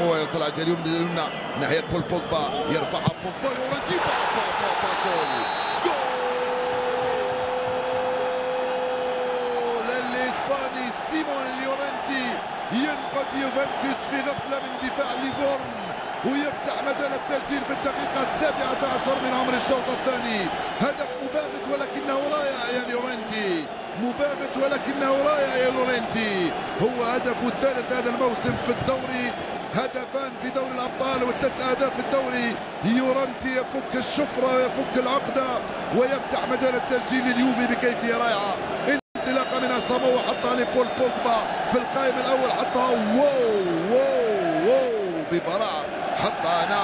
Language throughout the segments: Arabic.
ويصل على اليوم اليمنى ناحية بول بوجبا، يرفعها بوجبا يورنتي جول الإسباني سيمون يورنتي ينقذ يوفنتوس في غفلة من دفاع ليفورن ويفتح مجال التسجيل في الدقيقة 17 من عمر الشوط الثاني. هدف مباغت ولكنه رائع يا لورنتي، مباغت ولكنه رائع يا لورنتي. هو هدفه الثالث هذا الموسم في الدوري، هدفان في دوري الابطال وثلاث اهداف في الدوري. يورنتي يفك الشفره ويفك العقده ويفتح مجال التسجيل لليوفي بكيفيه رائعه. انطلاقه من اسامو حطها لبول بوجبا في القائم الاول، حطها واو ببراعه، حطها هنا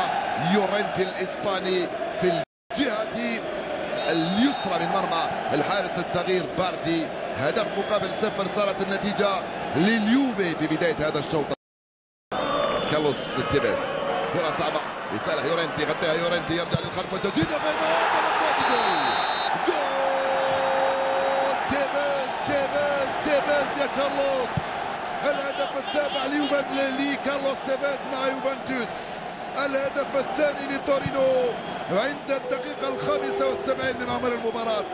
يورنتي الاسباني في الجهه اليسرى من مرمى الحارس الصغير باردي. هدف مقابل صفر صارت النتيجه لليوفي في بدايه هذا الشوط. كارلوس تيفيز، كرة صعبة لصالح يورنتي، غطيها يورنتي، يرجع للخلف وتسديدة جول تيفيز يا كارلوس. الهدف السابع لكارلوس تيفيز مع يوفنتوس، الهدف الثاني لتورينو عند الدقيقة 75 من عمر المباراة.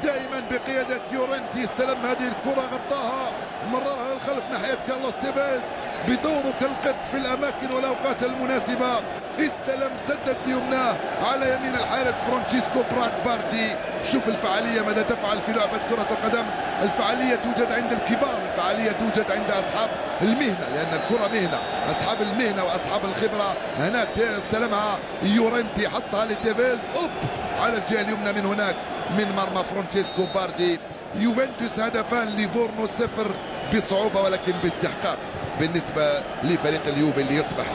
دائما بقيادة يورنتي استلم هذه الكرة، غطاها، مررها للخلف ناحية كارلوس تيفيز بدوره كالقط في الأماكن والأوقات المناسبة، استلم سدد بيمناه على يمين الحارس فرانشيسكو باردي. شوف الفعالية ماذا تفعل في لعبة كرة القدم. الفعالية توجد عند الكبار، الفعالية توجد عند أصحاب المهنة، لأن الكرة مهنة، أصحاب المهنة وأصحاب الخبرة. هناك استلمها يورنتي، حطها لتيفيز على الجهة اليمنى من هناك من مرمى فرانشيسكو باردي. يوفنتوس هدفان ليفورنو 0 بصعوبة ولكن باستحقاق بالنسبة لفريق اليوفي اللي يصبح